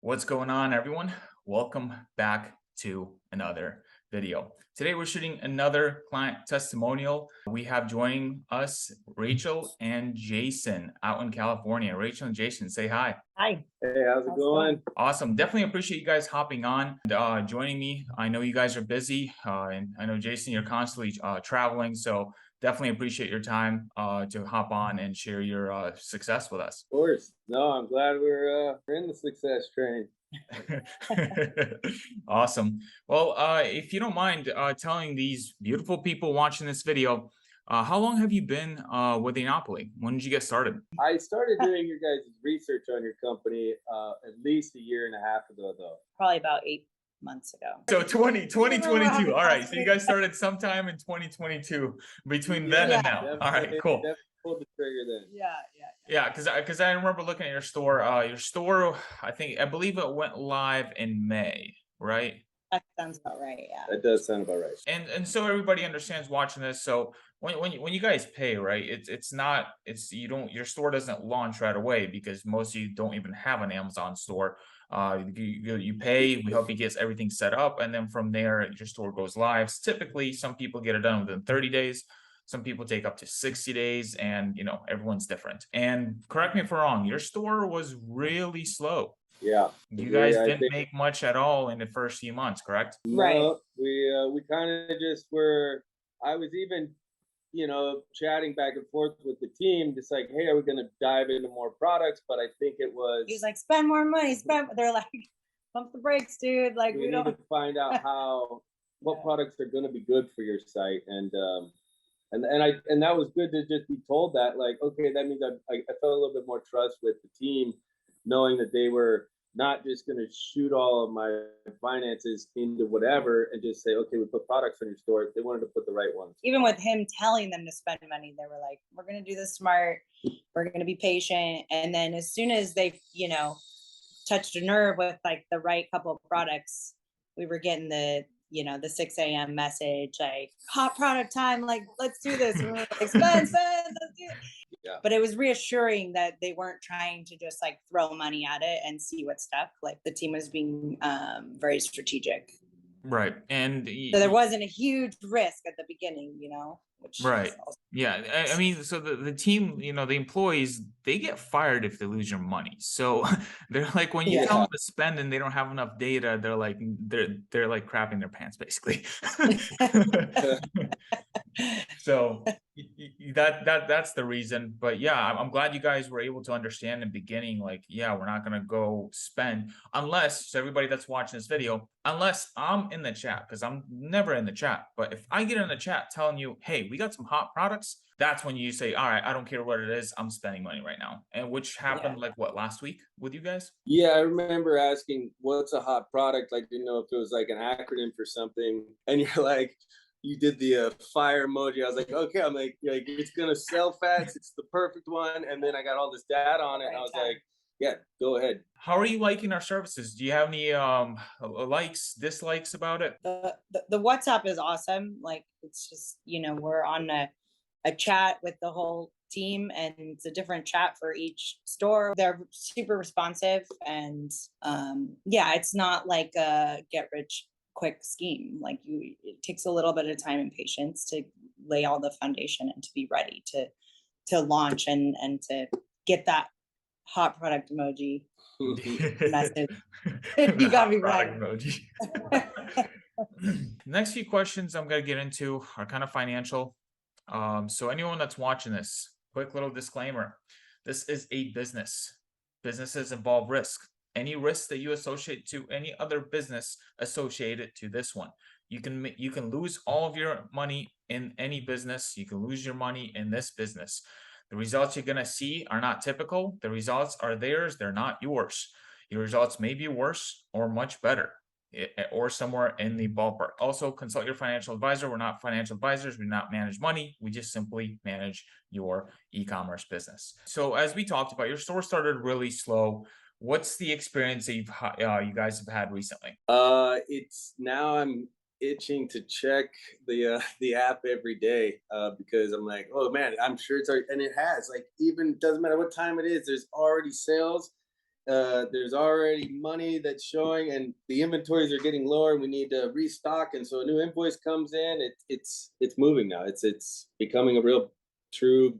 What's going on, everyone? Welcome back to another video. Today, we're shooting another client testimonial. We have joining us Rachel and Jason out in California. Rachel and Jason, say hi. Hi. Hey, how's it going? Awesome. Definitely appreciate you guys hopping on and joining me. I know you guys are busy, and I know, Jason, you're constantly traveling. So definitely appreciate your time to hop on and share your success with us. Of course. No, I'm glad we're in the success train. Awesome. Well, if you don't mind telling these beautiful people watching this video, how long have you been with Enopoly? When did you get started? I started doing your guys' research on your company at least a year and a half ago, though. Probably about 8 months ago. So 2022. All right. So you guys started sometime in 2022 between then and now. All right, cool. Definitely pulled the trigger then. Yeah, because I remember looking at your store. Your store, I believe it went live in May, right? That sounds about right. Yeah. That does sound about right. And so everybody understands watching this. So when you guys pay, right, your store doesn't launch right away because most of you don't even have an Amazon store. You pay, we help you get everything set up, and then from there your store goes live. Typically, some people get it done within 30 days. Some people take up to 60 days, and everyone's different. And correct me if I'm wrong, your store was really slow. Yeah. You guys didn't make much at all in the first few months, correct? Right. No, we kind of just were. I was even, chatting back and forth with the team, just like, hey, are we going to dive into more products? But I think it was. He was like, spend more money. They're like, pump the brakes, dude. Like we need to find out what products are going to be good for your site, and that was good to just be told that, like, okay, that means I felt a little bit more trust with the team, knowing that they were not just going to shoot all of my finances into whatever and just say, okay, we put products in your store. They wanted to put the right ones. Even with him telling them to spend money, they were like, we're going to do this smart. We're going to be patient. And then as soon as they, touched a nerve with like the right couple of products, we were getting the 6 a.m. message, like hot product time, like let's do this. And we were like, spend, let's do it. Yeah. But it was reassuring that they weren't trying to just like throw money at it and see what stuck. Like the team was being very strategic. Right. And so there wasn't a huge risk at the beginning, which right. Yeah. I mean, so the team, the employees, they get fired if they lose your money. So they're like, when you tell them to spend and they don't have enough data, they're like crapping their pants, basically. So that's the reason. But yeah, I'm glad you guys were able to understand in the beginning, like, yeah, we're not going to go spend unless, so everybody that's watching this video, unless I'm in the chat, because I'm never in the chat. But if I get in the chat telling you, hey, we got some hot products, that's when you say, all right, I don't care what it is, I'm spending money right now. And which happened like what, last week with you guys? Yeah, I remember asking, what's a hot product? Like, didn't know if it was like an acronym for something. And you're like, you did the fire emoji. I was like, okay, I'm like it's gonna sell fast. It's the perfect one. And then I got all this data on it, and I was like, yeah, go ahead. How are you liking our services? Do you have any likes, dislikes about it? The WhatsApp is awesome. Like, it's just, we're on a chat with the whole team, and it's a different chat for each store. They're super responsive, and yeah, it's not like a get rich quick scheme. Like, it takes a little bit of time and patience to lay all the foundation and to be ready to launch and to get that hot product emoji message. You gotta be ready. Emoji. Next few questions I'm gonna get into are kind of financial. So anyone that's watching this, quick little disclaimer: this is a business. Businesses involve risk. Any risk that you associate to any other business associated to this one. You can lose all of your money in any business. You can lose your money in this business. The results you're going to see are not typical. The results are theirs. They're not yours. Your results may be worse or much better, or somewhere in the ballpark. Also, consult your financial advisor. We're not financial advisors. We do not manage money. We just simply manage your e-commerce business. So as we talked about, your store started really slow. What's the experience that you guys have had recently? It's now I'm itching to check the app every day because I'm like, oh man, I'm sure it's already, and it has, like, even doesn't matter what time it is, there's already sales. there's already money that's showing, and the inventories are getting lower, and we need to restock. And so a new invoice comes in. It's moving now. It's becoming a real true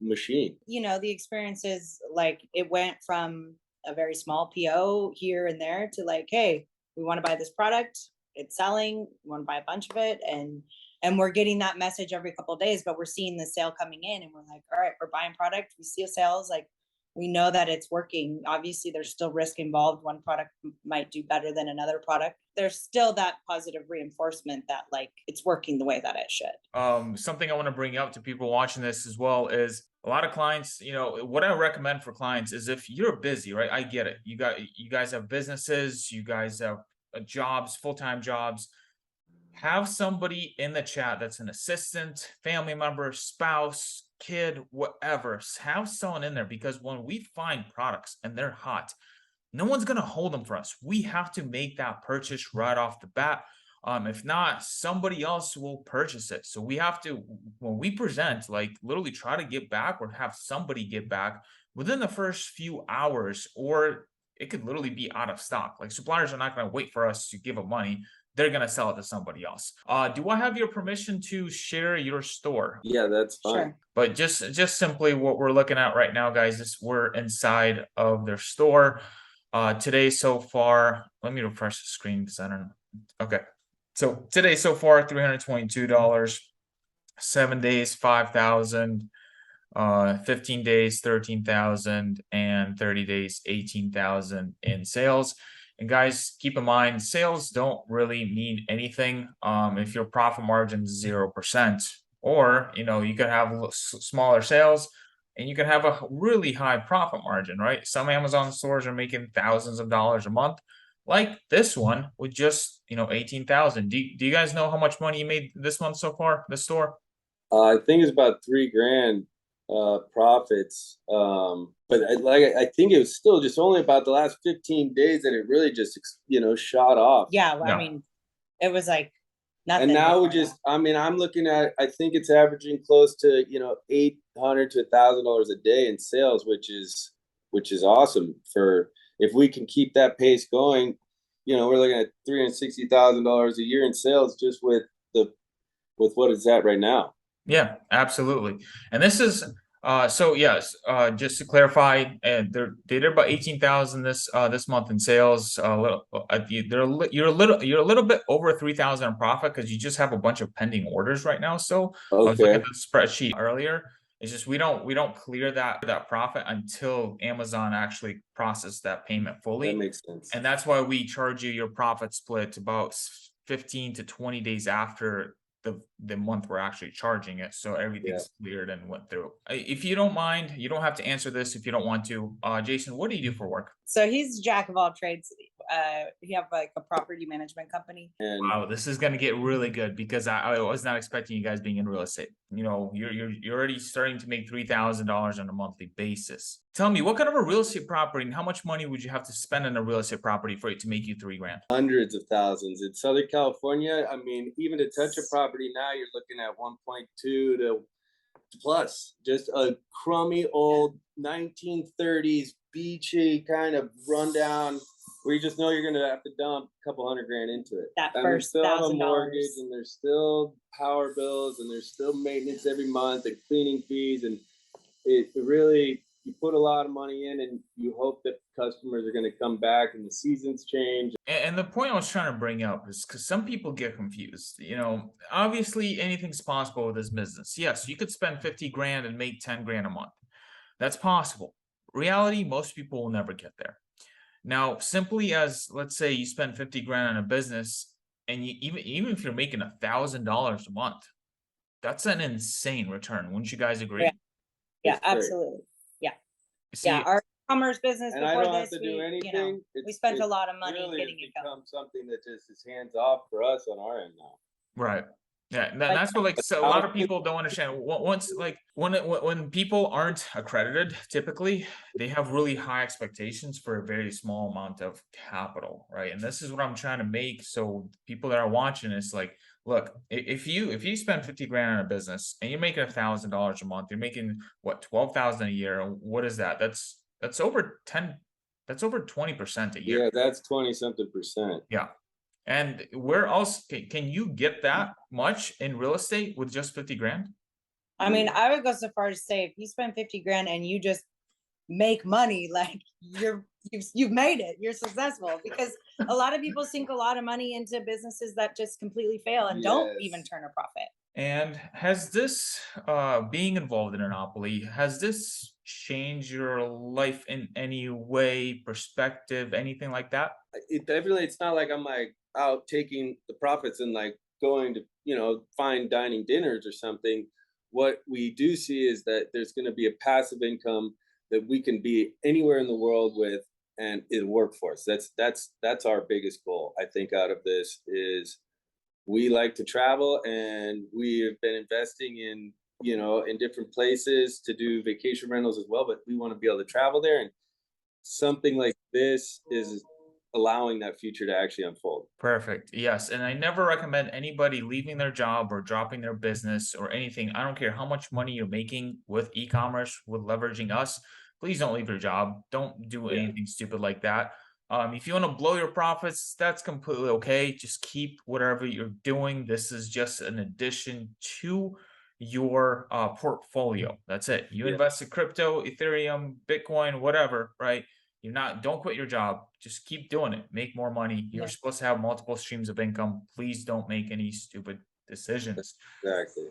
machine. You know, the experience is like it went from a very small PO here and there to like, hey, we want to buy this product. It's selling. We want to buy a bunch of it, and we're getting that message every couple of days. But we're seeing the sale coming in, and we're like, all right, we're buying product. We see sales, like we know that it's working. Obviously, there's still risk involved. One product might do better than another product. There's still that positive reinforcement that like it's working the way that it should. Something I want to bring up to people watching this as well is a lot of clients, you know, what I recommend for clients is if you're busy, right? I get it. You guys have businesses, you guys have jobs, full-time jobs. Have somebody in the chat that's an assistant, family member, spouse, kid, whatever. Have someone in there, because when we find products and they're hot, no one's going to hold them for us. We have to make that purchase right off the bat. If not, somebody else will purchase it. So we have to, when we present, like literally try to get back or have somebody get back within the first few hours, or it could literally be out of stock. Like suppliers are not going to wait for us to give them money. They're going to sell it to somebody else. Do I have your permission to share your store? Yeah, that's fine. Sure. But just simply what we're looking at right now, guys, is we're inside of their store. Today so far, let me refresh the screen because I don't know. Okay. So today so far, $322, 7 days, 5,000, 15 days, 13,000, and 30 days, 18,000 in sales. And guys, keep in mind, sales don't really mean anything if your profit margin is 0%, or you know, you could have smaller sales and you can have a really high profit margin, right? Some Amazon stores are making thousands of dollars a month, like this one with just, you know, 18,000. Do you guys know how much money you made this month so far, this store? I think it's about $3,000 profits. But I think it was still just only about the last 15 days that it really just, you know, shot off. Yeah, well, Yeah. I mean, it was like nothing. And now we before just, I mean, I'm looking at, I think it's averaging close to, you know, $800 to $1,000 a day in sales, which is awesome. For if we can keep that pace going, you know, we're looking at $360,000 a year in sales just with what it's at right now. Yeah, absolutely. And this is so yes, just to clarify, they did about 18,000 this month in sales. You're a little bit over 3,000 in profit because you just have a bunch of pending orders right now. So I was looking at the spreadsheet earlier. It's just we don't clear that profit until Amazon actually processes that payment fully. That makes sense. And that's why we charge you your profit split about 15 to 20 days after the month we're actually charging it, so everything's cleared and went through. If you don't mind, you don't have to answer this if you don't want to. Jason, what do you do for work? So he's jack of all trades. He have like a property management company. And Wow, this is gonna get really good because I was not expecting you guys being in real estate. You know, you're already starting to make $3,000 on a monthly basis. Tell me, what kind of a real estate property and how much money would you have to spend on a real estate property for it to make you $3,000? hundreds of thousands in Southern California. I mean, even to touch a property now, you're looking at 1.2 to plus. Just a crummy old 1930s beachy kind of rundown where you just know you're gonna have to dump a couple $100,000 into it. That And first there's still have a $1,000. mortgage, and there's still power bills, and there's still maintenance every month and cleaning fees, and it really, you put a lot of money in and you hope that customers are going to come back and the seasons change. And the point I was trying to bring up is because some people get confused. You know, obviously anything's possible with this business. Yes, you could spend 50 grand and make 10 grand a month. That's possible. Reality, most people will never get there. Now, simply as, let's say you spend 50 grand on a business, and you even if you're making $1,000 a month, that's an insane return. Wouldn't you guys agree? Yeah, It's great. absolutely. See, Yeah, our commerce business And I before don't have this, to do we, anything. we spent a lot of money really getting has it going. become something that just is hands off for us on our end now. right. Yeah, Like- that's what, like, so a lot of people don't understand. Once, like, when people aren't accredited, typically they have really high expectations for a very small amount of capital, right? And this is what I'm trying to make so people that are watching is like, look, if you spend 50 grand on a business and you're making $1,000 a month, you're making what, 12,000 a year. What is that? That's over That's over 20% a year. Yeah, that's 20 something percent. Yeah. And where else can you get that much in real estate with just 50 grand? I mean, I would go so far as to say if you spend 50 grand and you just make money, like you've made it, you're successful, because a lot of people sink a lot of money into businesses that just completely fail and don't even Yes. turn a profit. And has this being involved in Monopoly, has this changed your life in any way, perspective, anything like that? It definitely, it's not like I'm like out taking the profits and like going to, fine dining dinners or something. What we do see is that there's going to be a passive income that we can be anywhere in the world with, and it'll work for us. That's our biggest goal, I think, out of this is we like to travel, and we have been investing in, in different places to do vacation rentals as well, but we want to be able to travel there, and something like this is allowing that future to actually unfold. Perfect. Yes. And I never recommend anybody leaving their job or dropping their business or anything. I don't care how much money you're making with e-commerce, with leveraging us. Please don't leave your job. Don't do Yeah. anything stupid like that. If you want to blow your profits, that's completely okay. Just keep whatever you're doing. This is just an addition to your portfolio. That's it. You Yeah. invest in crypto, Ethereum, Bitcoin, whatever, right? Don't quit your job. Just keep doing it. Make more money. You're Yeah. supposed to have multiple streams of income. Please don't make any stupid decisions. Exactly.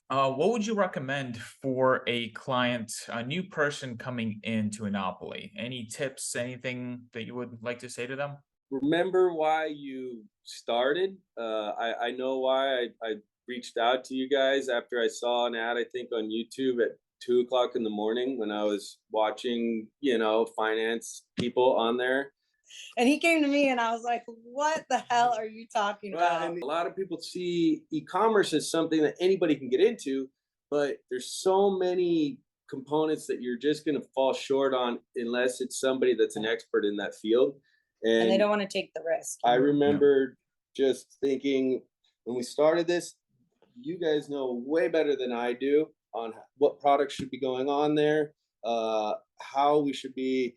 What would you recommend for a client, a new person coming into Enopoly? Any tips, anything that you would like to say to them? Remember why you started. I know why I reached out to you guys after I saw an ad, I think, on YouTube at 2 o'clock in the morning when I was watching, finance people on there. And he came to me and I was like, what the hell are you talking Well, about? and a lot of people see e-commerce as something that anybody can get into, but there's so many components that you're just going to fall short on unless it's somebody that's an expert in that field. And they And don't want to take the risk. I remember just thinking when we started this, you guys know way better than I do on what products should be going on there, how we should be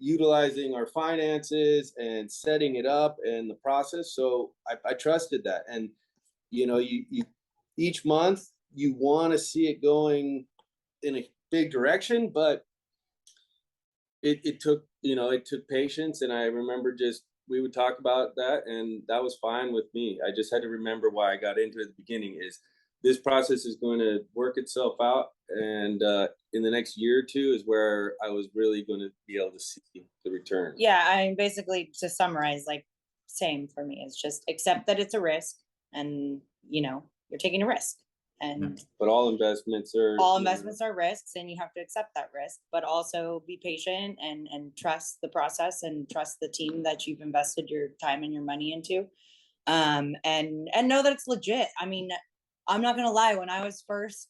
utilizing our finances and setting it up and the process. So I trusted that. And, you each month you want to see it going in a big direction, but it took, it took patience. And I remember just, we would talk about that, and that was fine with me. I just had to remember why I got into it at the beginning is this process is going to work itself out. And in the next year or two is where I was really going to be able to see the return. Yeah, I mean, basically, to summarize, like, same for me. It's just accept that it's a risk, and you're taking a risk, and But all investments are risks, and you have to accept that risk, but also be patient and trust the process and trust the team that you've invested your time and your money into, and know that it's legit. I mean, I'm not gonna lie, when I was first,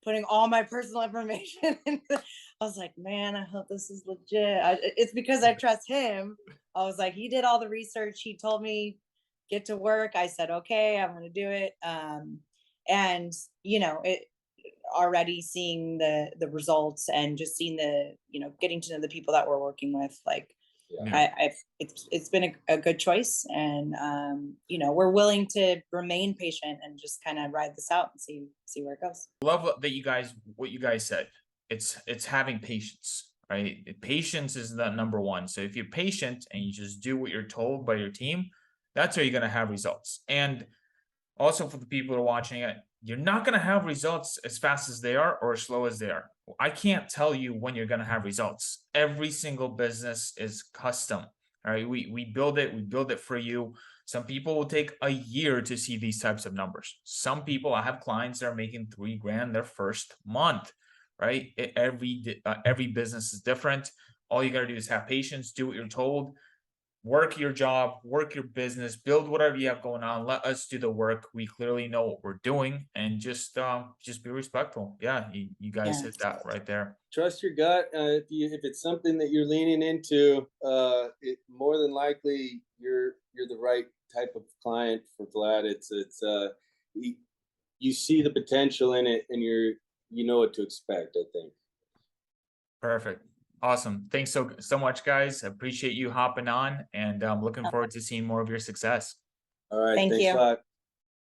putting all my personal information into, I was like, man, I hope this is legit. It's because I trust him. I was like, he did all the research. He told me, get to work. I said, okay, I'm going to do it. And, it already seeing the results and just seeing getting to know the people that we're working with, like, Yeah. it's been a good choice, and we're willing to remain patient and just kind of ride this out and see where it goes. Love what you guys said. It's having patience, right? Patience is the number one. So if you're patient and you just do what you're told by your team, that's how you're going to have results. And also for the people who are watching it, you're not going to have results as fast as they are or as slow as they are. I can't tell you when you're going to have results. Every single business is custom. All right. We build it for you. Some people will take a year to see these types of numbers. Some people, I have clients that are making $3 grand their first month, right? Every business is different. All you got to do is have patience, do what you're told, work your job, work your business, build whatever you have going on. Let us do the work. We clearly know what we're doing, and just be respectful. Yeah, you guys hit that right there. Trust your gut. If it's something that you're leaning into, more than likely you're the right type of client for Vlad. You see the potential in it, and you know what to expect, I think. Perfect. Awesome. Thanks so much, guys. I appreciate you hopping on, and I'm looking Oh. forward to seeing more of your success. All right, Thank thanks you. a lot.